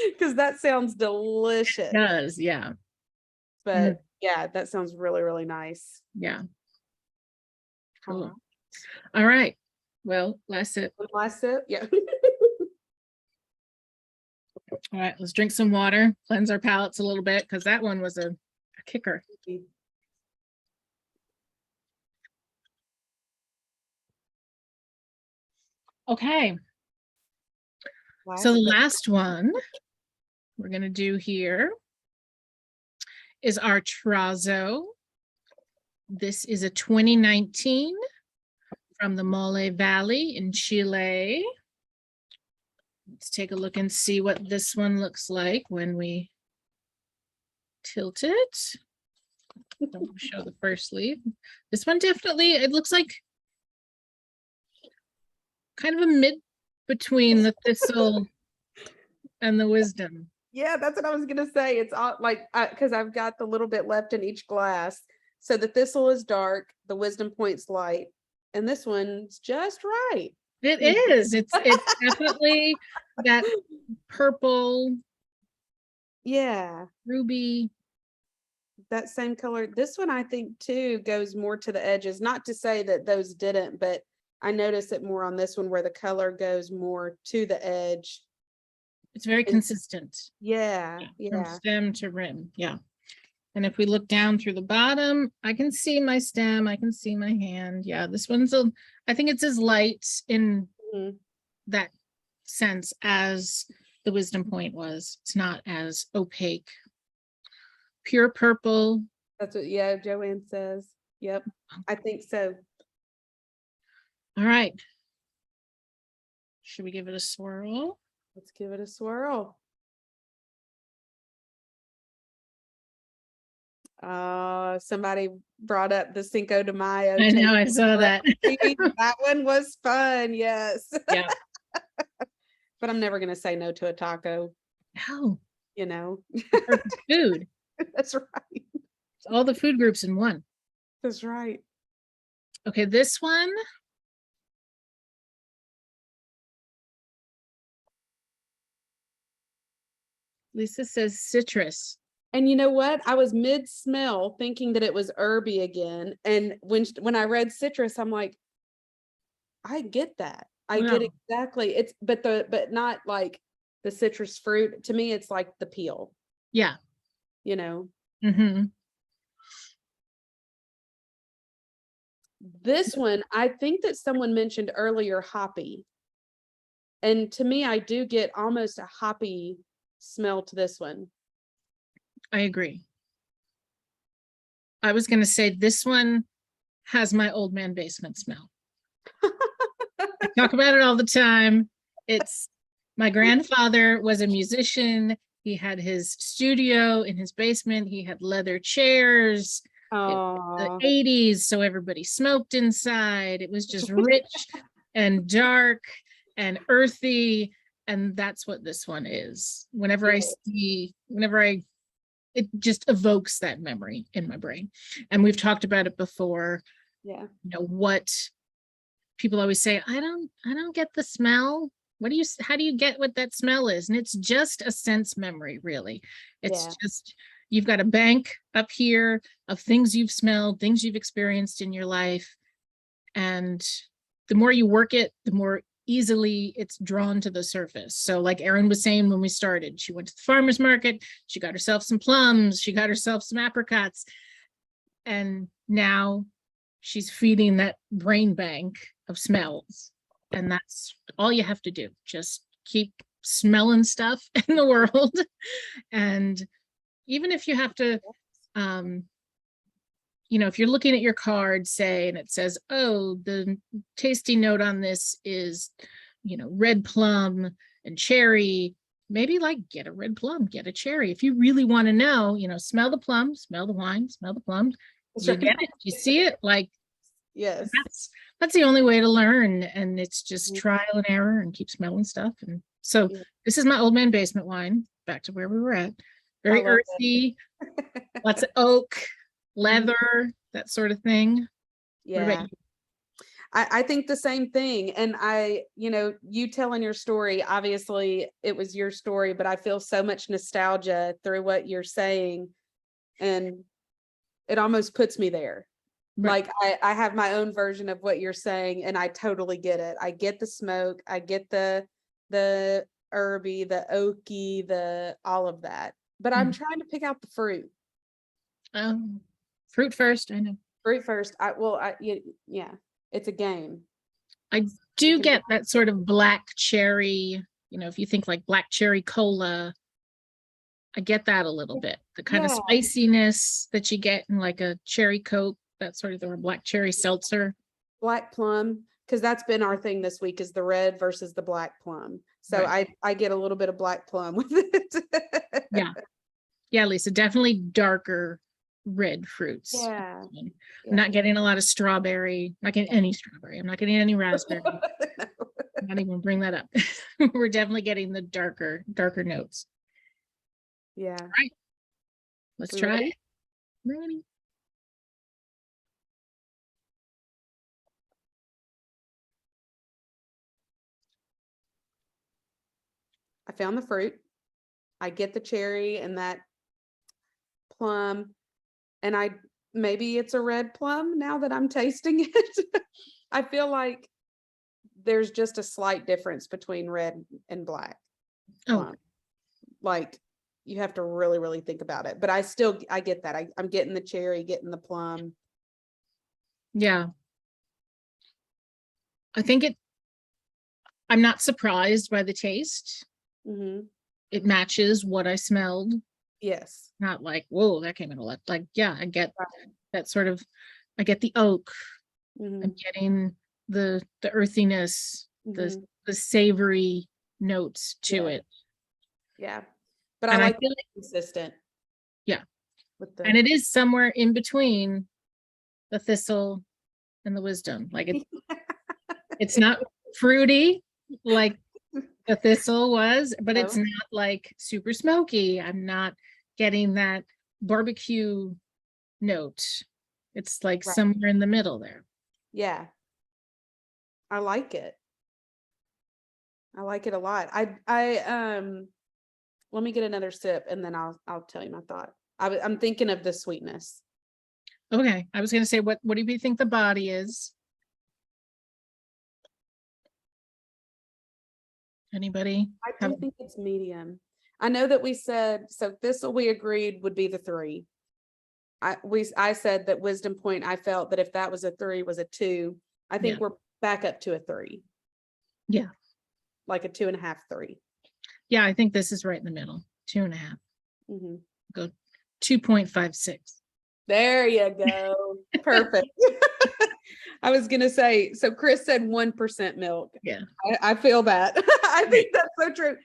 Because that sounds delicious. It does, yeah. But yeah, that sounds really, really nice. Yeah. Cool. All right. Well, last sip. Last sip, yeah. All right, let's drink some water, cleanse our palates a little bit, because that one was a kicker. Okay. So the last one we're going to do here is our Trozo. This is a 2019 from the Maule Valley in Chile. Let's take a look and see what this one looks like when we tilt it. Don't show the first leaf. This one definitely, it looks like kind of a mid between the Thistle and the Wisdom. Yeah, that's what I was gonna say. It's all like, because I've got the little bit left in each glass. So the Thistle is dark, the Wisdom Point's light, and this one's just right. It is. It's definitely that purple. Yeah. Ruby. That same color. This one, I think, too, goes more to the edges. Not to say that those didn't, but I notice it more on this one where the color goes more to the edge. It's very consistent. Yeah. From stem to rim. Yeah. And if we look down through the bottom, I can see my stem. I can see my hand. Yeah, this one's I think it's as light in that sense as the Wisdom Point was. It's not as opaque. Pure purple. That's what, Joanne says. Yep, I think so. All right. Should we give it a swirl? Let's give it a swirl. Somebody brought up the Cinco de Mayo. I know, I saw that. That one was fun, yes. Yeah. But I'm never going to say no to a taco. No. You know. Food. That's right. It's all the food groups in one. That's right. Okay, this one. Lisa says citrus. And you know what? I was mid-smell thinking that it was herby again. And when I read citrus, I'm like, I get that. I get exactly. It's but not like the citrus fruit. To me, it's like the peel. Yeah. You know. Mm-hmm. This one, I think that someone mentioned earlier hoppy. And to me, I do get almost a hoppy smell to this one. I agree. I was going to say this one has my old man basement smell. I talk about it all the time. It's my grandfather was a musician. He had his studio in his basement. He had leather chairs. The 80s, so everybody smoked inside. It was just rich and dark and earthy. And that's what this one is. Whenever I see, it just evokes that memory in my brain. And we've talked about it before. Yeah. You know, what people always say, I don't get the smell. How do you get what that smell is? And it's just a sense memory, really. It's just, you've got a bank up here of things you've smelled, things you've experienced in your life. And the more you work it, the more easily it's drawn to the surface. So like Erin was saying when we started, she went to the farmer's market, she got herself some plums, she got herself some apricots, and now she's feeding that brain bank of smells. And that's all you have to do. Just keep smelling stuff in the world. And even if you have to, you know, if you're looking at your card, say, and it says, oh, the tasting note on this is, you know, red plum and cherry, maybe like get a red plum, get a cherry. If you really want to know, you know, smell the plum, smell the wine, smell the plum. You get it? You see it? Like, yes, that's the only way to learn. And it's just trial and error and keep smelling stuff. And so this is my old man basement wine, back to where we were at. Very earthy, lots of oak, leather, that sort of thing. Yeah. What about you? I think the same thing. And you know, you telling your story, obviously it was your story, but I feel so much nostalgia through what you're saying. And it almost puts me there. Right. Like I have my own version of what you're saying, and I totally get it. I get the smoke, I get the herby, the oaky, the all of that. But I'm trying to pick out the fruit. Fruit first, I know. Fruit first. Yeah, it's a game. I do get that sort of black cherry, you know, if you think like black cherry cola, I get that a little bit. The kind of spiciness that you get in like a cherry Coke, that sort of, or black cherry seltzer. Black plum, because that's been our thing this week, is the red versus the black plum. So I get a little bit of black plum with it. Yeah, Lisa, definitely darker red fruits. Yeah. I'm not getting a lot of strawberry, not getting any strawberry. I'm not getting any raspberry. No. I'm not even bring that up. We're definitely getting the darker notes. Yeah. All right. Let's try it. Ready? I found the fruit. I get the cherry and that plum, and maybe it's a red plum now that I'm tasting it. I feel like there's just a slight difference between red and black plum. Like you have to really, really think about it. But I get that. I'm getting the cherry, getting the plum. Yeah. I think I'm not surprised by the taste. It matches what I smelled. Yes. Not like, whoa, that came in a lot. Like, yeah, I get that sort of, I get the oak. I'm getting the earthiness, the savory notes to it. Yeah. But And I like feel it consistent. Yeah. And it is somewhere in between the thistle and the wisdom. Like it's not fruity like the thistle was, but it's not like super smoky. I'm not getting that barbecue note. It's like somewhere in the middle there. Yeah. I like it. I like it a lot. Let me get another sip and then I'll tell you my thought. I'm thinking of the sweetness. Okay. I was going to say, what do you think the body is? Anybody? I do think it's medium. I know that we said, so thistle we agreed would be the 3. I said that wisdom point, I felt that if that was a 3 was a 2. I think we're back up to a 3. Yeah. Like a 2.5, 3. Yeah, I think this is right in the middle. 2.5. Go 2.56. There you go. Perfect. I was gonna say, so Chris said 1% milk. Yeah. I feel that. I think that's so true.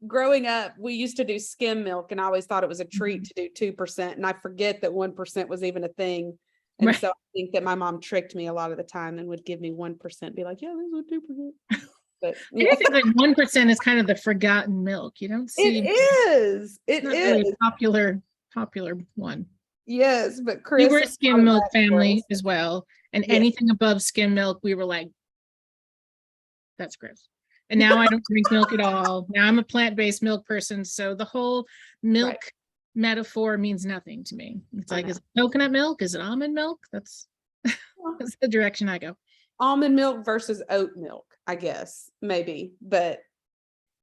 Growing up, we used to do skim milk, and I always thought it was a treat to do 2%. And I forget that 1% was even a thing And Right. so I think that my mom tricked me a lot of the time and would give me 1%, be like, yeah, this is 2%. But I yeah, do think like 1% is kind of the forgotten milk. You don't see it is. it's It not really is. a popular one. Yes, but We Chris were a has skim brought it milk back for family us. as well. And Yes. anything above skim milk, we were like, that's gross. And now I don't drink milk at all. Now I'm a plant-based milk person. So the whole milk Right. metaphor means nothing to me. It's I like, know. is it coconut milk? Is it almond milk? That's the direction I go. Almond milk versus oat milk, I guess, maybe. But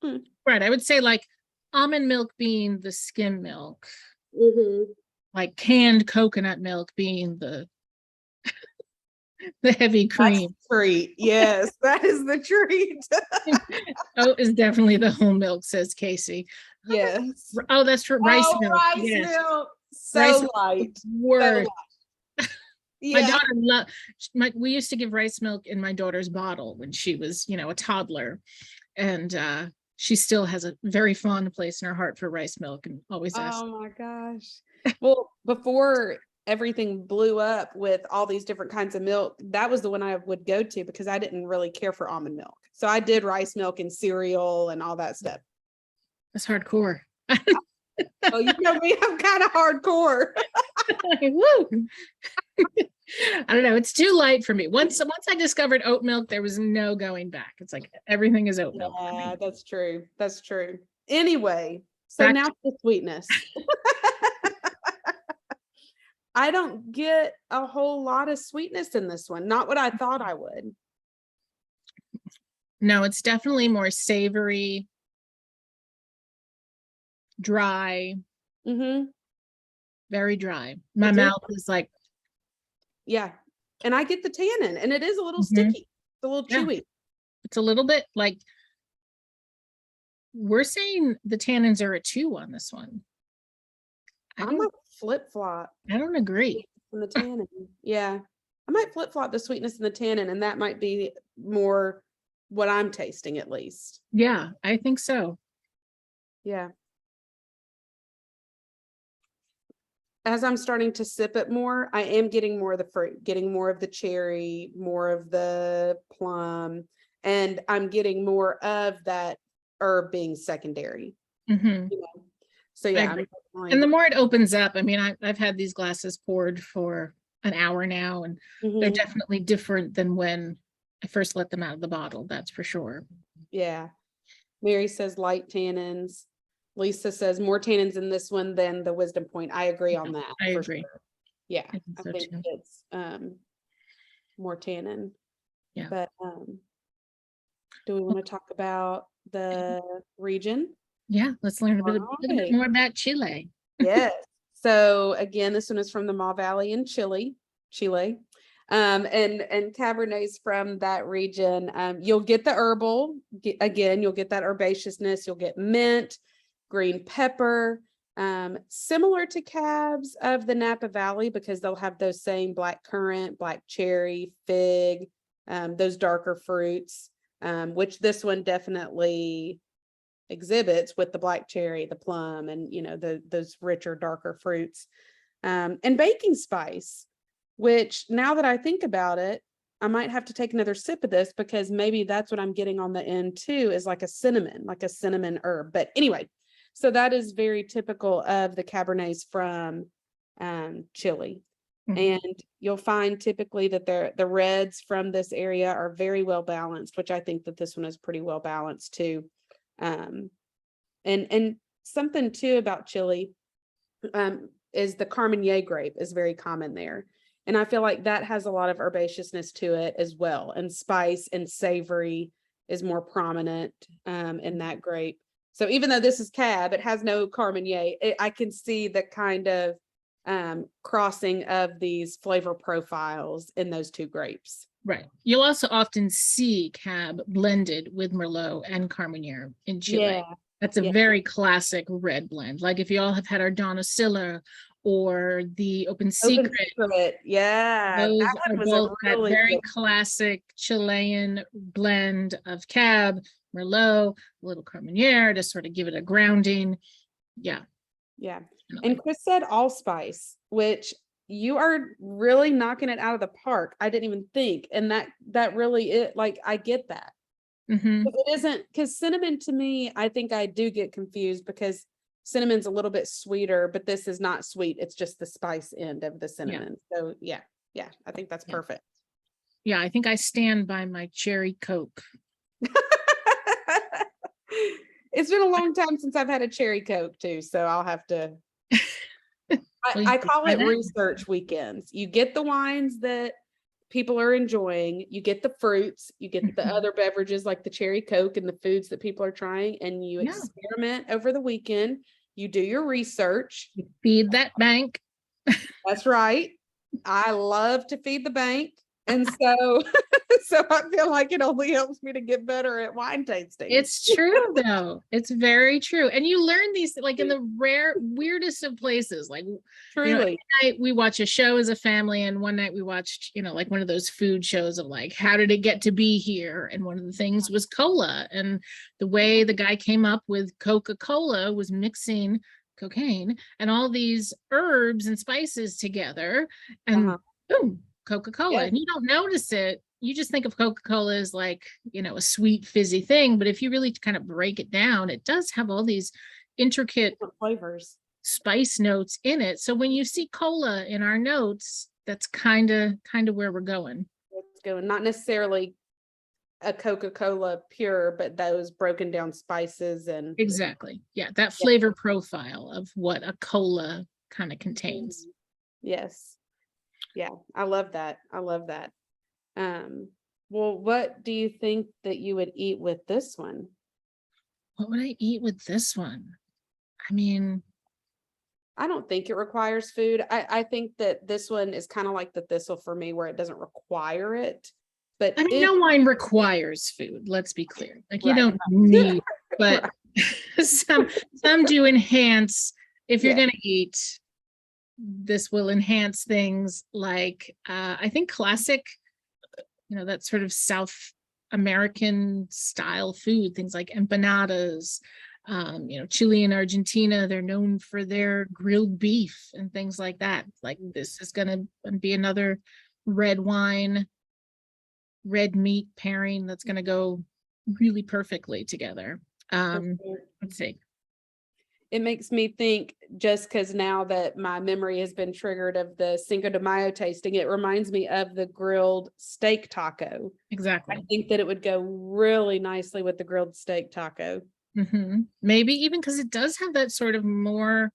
Right. I would say like almond milk being the skim milk, like canned coconut milk being the heavy that's cream. the treat. Yes, that is the treat. Oat is definitely the whole milk, says Casey. Yes. Oh, that's true. Rice Oh, milk. rice Yes. milk. Rice So milk, light. So word. light. My Yeah. daughter loved we used to give rice milk in my daughter's bottle when she was, a toddler. And she still has a very fond place in her heart for rice milk and always asks. Oh my gosh. Well, before everything blew up with all these different kinds of milk, that was the one I would go to because I didn't really care for almond milk. So I did rice milk and cereal and all that stuff. That's hardcore. Well, you know me, I'm kind of hardcore. Woo. I don't know. It's too light for me. Once I discovered oat milk, there was no going back. It's like everything is oat milk. Yeah, that's true. That's true. Anyway, so Back now to the sweetness. I don't get a whole lot of sweetness in this one. Not what I thought I would. No, it's definitely more savory, dry, very dry. My mouth is like, yeah. And I get the tannin, and it is a little sticky. It's a little chewy. It's a little bit like, we're saying the tannins are a 2 on this one. I'm a flip-flop. I don't agree. In the tannin. Yeah. I might flip-flop the sweetness and the tannin, and that might be more what I'm tasting at least. Yeah, I think so. Yeah. As I'm starting to sip it more, I am getting more of the fruit, getting more of the cherry, more of the plum, and I'm getting more of that herb being secondary. So yeah, and the more it opens up, I mean, I've had these glasses poured for an hour now, and they're definitely different than when I first let them out of the bottle. That's for sure. Yeah. Mary says light tannins. Lisa says more tannins in this one than the wisdom point. I agree on that. I agree. Sure. Yeah. I so think too. it's more tannin. Yeah. But do we want to talk about the region? Yeah, let's learn a little bit more about Chile. Yes. So again, this one is from the Maule Valley in Chile. And Cabernet's from that region. You'll get the herbal, you'll get that herbaceousness, you'll get mint, green pepper, similar to cabs of the Napa Valley because they'll have those same black currant, black cherry, fig, those darker fruits, which this one definitely exhibits with the black cherry, the plum, and those richer, darker fruits, and baking spice, which now that I think about it, I might have to take another sip of this because maybe that's what I'm getting on the end too, is like a cinnamon herb. But anyway, so that is very typical of the Cabernets from Chile. And you'll find typically that the reds from this area are very well balanced, which I think that this one is pretty well balanced too. And something too about Chile is the Carmenere grape is very common there. And I feel like that has a lot of herbaceousness to it as well. And spice and savory is more prominent in that grape. So even though this is Cab, it has no Carmenere. I can see the kind of crossing of these flavor profiles in those two grapes. Right. You'll also often see Cab blended with Merlot and Carmenere in Chile. Yeah. That's a very classic red blend. Like if you all have had our Donosilla or the Open Secret. Yeah. Those that are was both a really that very good classic Chilean blend of Cab, Merlot, a little Carmenere to sort of give it a grounding. Yeah. Yeah. And Chris said allspice, which you are really knocking it out of the park. I didn't even think. And that really it like I get that. Mhm. It isn't because cinnamon to me, I think I do get confused because cinnamon's a little bit sweeter, but this is not sweet. It's just the spice end of the cinnamon. So yeah, I think that's perfect. Yeah, I think I stand by my cherry Coke. It's been a long time since I've had a cherry Coke too, so I'll have to. I call it research weekends. You get the wines that people are enjoying, you get the fruits, you get the other beverages like the cherry Coke and the foods that people are trying, and you experiment over the weekend. You do your research. You feed that bank. That's right. I love to feed the bank. And so, so I feel like it only helps me to get better at wine tasting. It's true though. It's very true. And you learn these like in the weirdest of places. Like, truly, every night we watch a show as a family, and one night we watched, like one of those food shows of like, how did it get to be here? And one of the things was cola. And the way the guy came up with Coca-Cola was mixing cocaine and all these herbs and spices together, and boom, Coca-Cola. And you don't notice it. You just think of Coca-Cola as like, a sweet fizzy thing. But if you really kind of break it down, it does have all these intricate flavors, spice notes in it. So when you see cola in our notes, that's kind of where we're going. Let's go. Not necessarily a Coca-Cola pure, but those broken down spices and exactly. Yeah, that flavor profile of what a cola kind of contains. Yes. Yeah, I love that. Well, what do you think that you would eat with this one? What would I eat with this one? I mean, I don't think it requires food. I think that this one is kind of like the Thistle for me, where it doesn't require it. But I mean, no wine requires food. Let's be clear. Like you don't need, but some do enhance. If you're going to eat, this will enhance things like I think classic, that sort of South American style food, things like empanadas. Chile and Argentina, they're known for their grilled beef and things like that. Like this is going to be another red wine, red meat pairing that's going to go really perfectly together. Let's see. It makes me think, just because now that my memory has been triggered of the Cinco de Mayo tasting, it reminds me of the grilled steak taco. Exactly. I think that it would go really nicely with the grilled steak taco. Maybe even because it does have that sort of more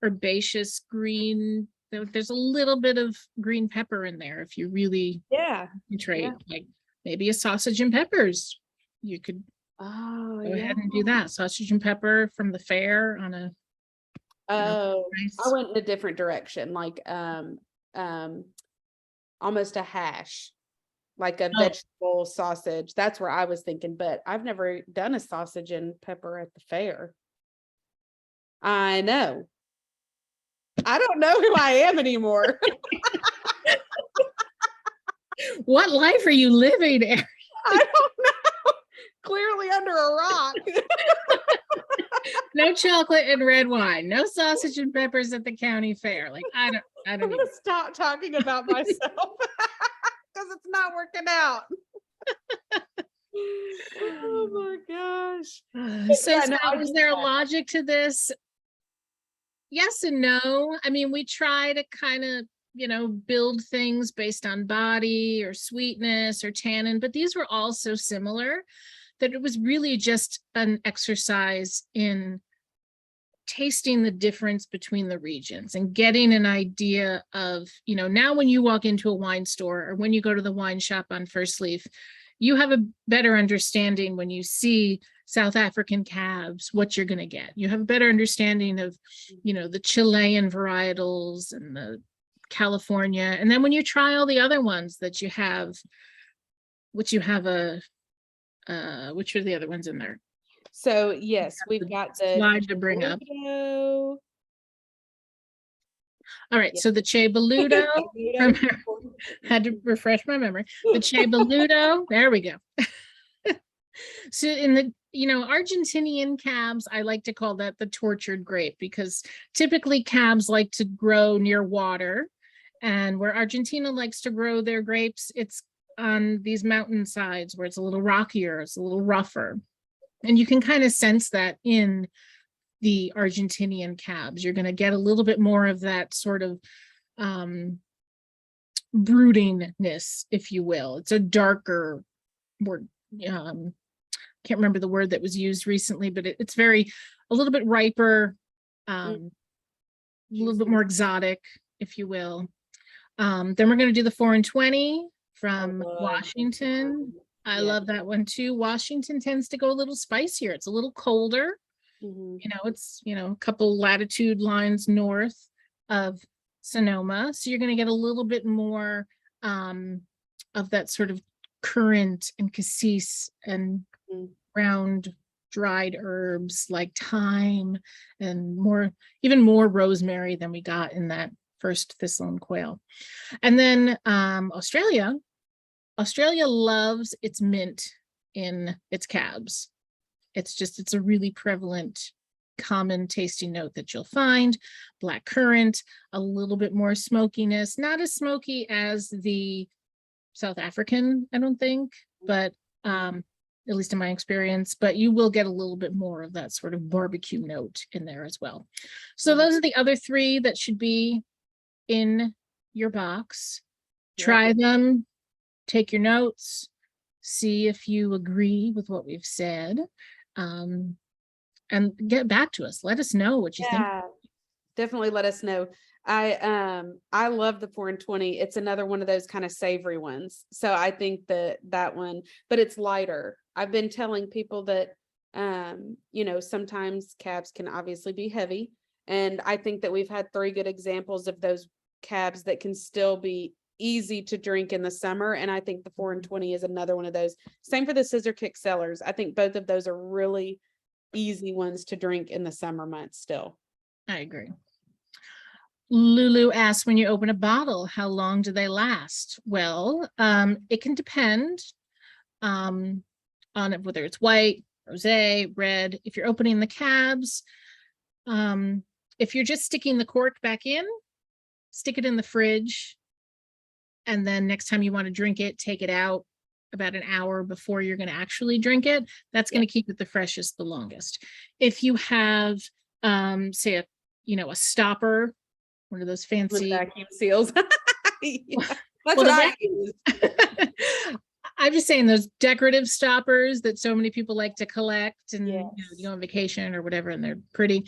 herbaceous green. There's a little bit of green pepper in there if you really concentrate. Like maybe a sausage and peppers. You could go ahead and do that. Sausage and pepper from the fair on a nice. I went in a different direction, like almost a hash, like a vegetable sausage. That's where I was thinking, but I've never done a sausage and pepper at the fair. I know. I don't know who I am anymore. What life are you living, Erin? I don't know. Clearly under a rock. No chocolate and red wine. No sausage and peppers at the county fair. Like I don't I'm gonna stop talking about myself because it's not working out. Oh my gosh. So is there a logic to this? Yes and no. I mean, we try to kind of, build things based on body or sweetness or tannin, but these were all so similar that it was really just an exercise in tasting the difference between the regions and getting an idea of, now when you walk into a wine store or when you go to the wine shop on First Leaf, you have a better understanding when you see South African cabs, what you're going to get. You have a better understanding of, the Chilean varietals and the California. And then when you try all the other ones that you have, which are the other ones in there? So yes, we've got the slide to bring up. All right, so the Cebolluto, had to refresh my memory. The Cebolluto, there we go. So in the, Argentinian cabs, I like to call that the tortured grape because typically cabs like to grow near water And where Argentina likes to grow their grapes, it's on these mountain sides where it's a little rockier, it's a little rougher. And you can kind of sense that in the Argentinian cabs. You're going to get a little bit more of that sort of broodingness, if you will. It's a darker, more can't remember the word that was used recently, but it's very a little bit riper, a little bit more exotic, if you will. Then we're going to do the 4 and 20 from Washington. I love that one too. Washington tends to go a little spicier. It's a little colder. You know, it's, you know, a couple latitude lines north of Sonoma. So you're going to get a little bit more of that sort of currant and cassis and round dried herbs like thyme and more, even more rosemary than we got in that first Thistle and Quail. And then Australia loves its mint in its cabs. It's a really prevalent, common tasting note that you'll find. Black currant, a little bit more smokiness, not as smoky as the South African, I don't think, but at least in my experience, but you will get a little bit more of that sort of barbecue note in there as well. So those are the other 3 that should be in your box. Try them, take your notes, see if you agree with what we've said, and get back to us. Let us know what you think. Definitely let us know. I love the 4 and 20. It's another one of those kind of savory ones. So I think that one, but it's lighter. I've been telling people that you know, sometimes cabs can obviously be heavy. And I think that we've had 3 good examples of those cabs that can still be easy to drink in the summer. And I think the 4 and 20 is another one of those. Same for the Scissor Kick Cellars. I think both of those are really easy ones to drink in the summer months still. I agree. Lulu asks, when you open a bottle, how long do they last? Well, it can depend on whether it's white, rosé, red. If you're opening the cabs, if you're just sticking the cork back in, stick it in the fridge. And then next time you want to drink it, take it out about an hour before you're going to actually drink it. That's going to keep it the freshest, the longest. If you have, say, a stopper, one of those fancy vacuum seals. That's well, what I use. I'm just saying those decorative stoppers that so many people like to collect and you go on vacation or whatever, and they're pretty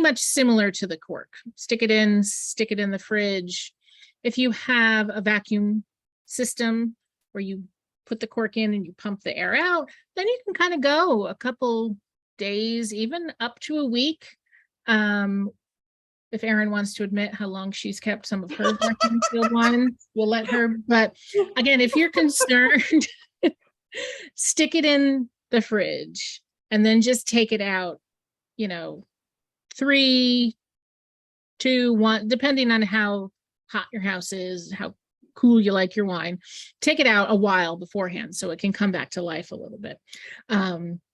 much similar to the cork. Stick it in the fridge. If you have a vacuum system where you put the cork in and you pump the air out, then you can kind of go a couple days, even up to a week. If Erin wants to admit how long she's kept some of her vacuum sealed wines, we'll let her. But again, if you're concerned, stick it in the fridge and then just take it out, 3, 2, 1, depending on how hot your house is, how cool you like your wine. Take it out a while beforehand so it can come back to life a little bit.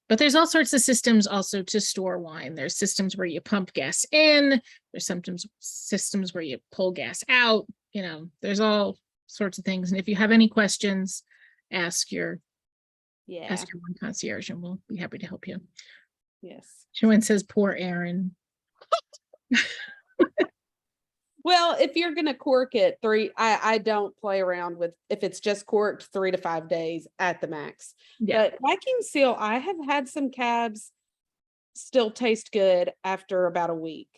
But there's all sorts of systems also to store wine. There's systems where you pump gas in. There's sometimes systems where you pull gas out. There's all sorts of things. And if you have any questions, ask your wine concierge and we'll be happy to help you. Yes. Joanne says, poor Erin. Well, if you're going to cork it I don't play around with, if it's just corked, 3 to 5 days at the max. Yeah. But vacuum seal, I have had some cabs still taste good after about a week.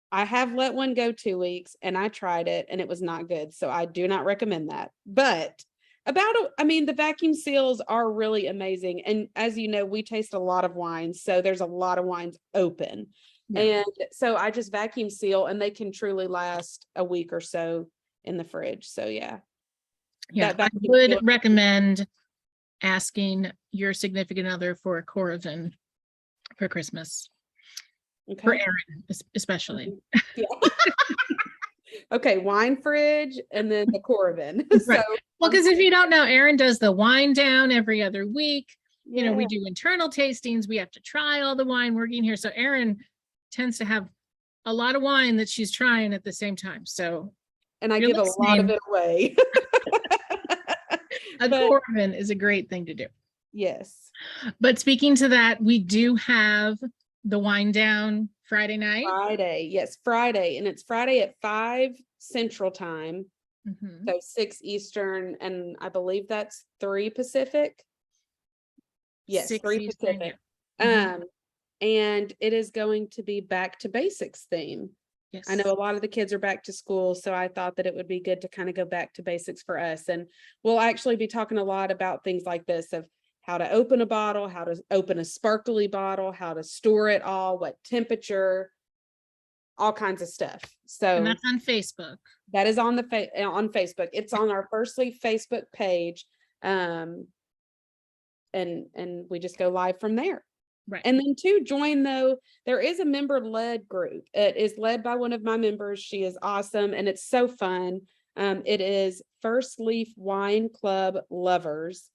I have let one go 2 weeks and I tried it and it was not good. So I do not recommend that. But the vacuum seals are really amazing. And as you know, we taste a lot of wines. So there's a lot of wines open. Yeah. And so I just vacuum seal and they can truly last a week or so in the fridge. So yeah. I would recommend asking your significant other for a Coravin for Christmas. Okay. For Erin, especially. Yeah. Okay, wine fridge and then the Coravin. Right. Well, because if you don't know, Erin does the wine down every other week. Yeah. We do internal tastings. We have to try all the wine working here. So Erin tends to have a lot of wine that she's trying at the same time. So and I You're give a lot of listening. it away. A But Corbin is a great thing to do. yes, But speaking to that, we do have the wind down Friday night. Friday. Yes, Friday. And it's Friday at 5 Central Time. Mhm. So 6 Eastern, and I believe that's 3 Pacific. Yes, 6 3 Eastern, Pacific. yeah. Mhm. And it is going to be back to basics theme. I know Yes. a lot of the kids are back to school, so I thought that it would be good to kind of go back to basics for us. And we'll actually be talking a lot about things like this of how to open a bottle, how to open a sparkly bottle, how to store it all, what temperature, all kinds of stuff. And So that's on Facebook. that is on on Facebook. It's on our First Leaf Facebook page. And we just go live from there. Right. And then to join, though, there is a member-led group. It is led by one of my members. She is awesome, and it's so fun. It is First Leaf Wine Club Lovers.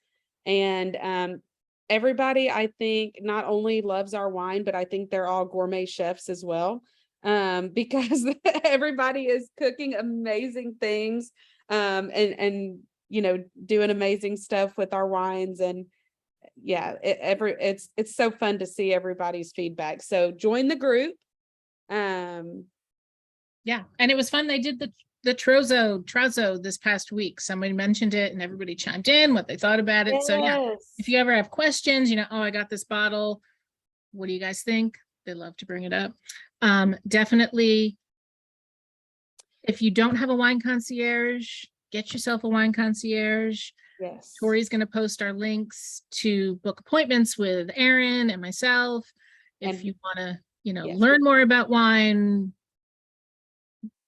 And everybody, I think, not only loves our wine, but I think they're all gourmet chefs as well. Because everybody is cooking amazing things, and doing amazing stuff with our wines. And yeah, it's so fun to see everybody's feedback. So join the group. Yeah. And it was fun. They did the Trozo this past week. Somebody mentioned it and everybody chimed in what they thought about it. So yeah, if you ever have questions, oh, I got this bottle. What do you guys think? They love to bring it up. Definitely, if you don't have a wine concierge, get yourself a wine concierge. Yes. Tori's going to post our links to book appointments with Aaron and myself. If you want to, yes, learn more about wine,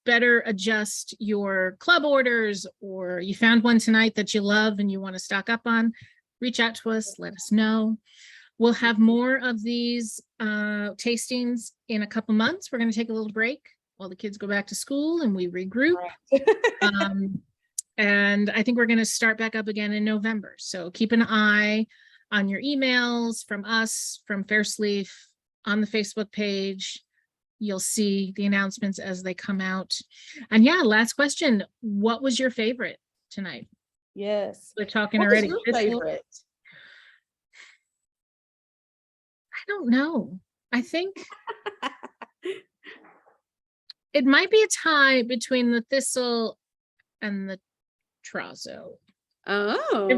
better adjust your club orders, or you found one tonight that you love and you want to stock up on, reach out to us, let us know. We'll have more of these tastings in a couple months. We're going to take a little break while the kids go back to school and we regroup. And I think we're going to start back up again in November. So keep an eye on your emails from us, from First Leaf, on the Facebook page. You'll see the announcements as they come out. And yeah, last question. What was your favorite tonight? Yes. We're talking What already. was your favorite? I don't know. I think it might be a tie between the Thistle and the Trozo. Oh,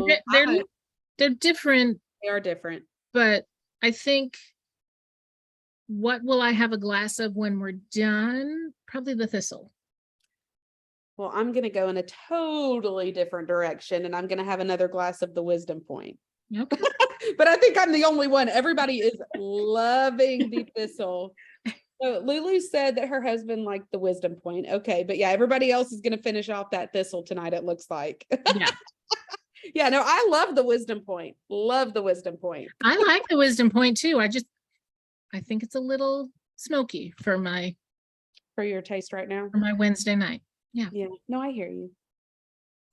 they're different. They are different. But I think, what will I have a glass of when we're done? Probably the Thistle. Well, I'm going to go in a totally different direction, and I'm going to have another glass of the Wisdom Point. Okay. But I think I'm the only one. Everybody is loving the Thistle. So Lulu said that her husband liked the Wisdom Point. Okay, but yeah, everybody else is going to finish off that Thistle tonight, it looks like. Yeah. Yeah, no, I love the Wisdom Point. Love the Wisdom Point. I like the Wisdom Point too. I think it's a little smoky for your taste right now. For my Wednesday night. Yeah. Yeah. No, I hear you.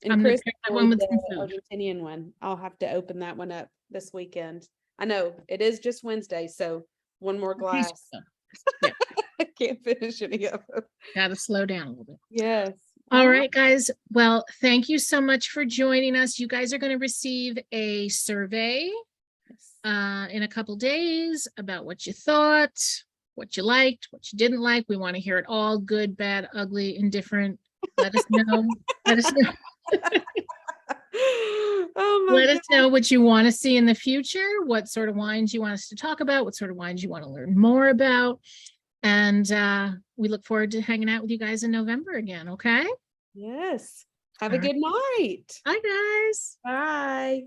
And I'm Chris, the one with some the food. Argentinian one. I'll have to open that one up this weekend. I know it is just Wednesday, so one more glass. Yeah. I can't finish any of them. Gotta slow down a little bit. Yes. All right, guys. Well, thank you so much for joining us. You guys are going to receive a survey in a couple days about what you thought, what you liked, what you didn't like. We want to hear it all: good, bad, ugly, indifferent. Let us know. Let us know. Let us know what you want to see in the future, what sort of wines you want us to talk about, what sort of wines you want to learn more about. And we look forward to hanging out with you guys in November again. Okay. Yes. Have a good night. Bye, guys. Bye.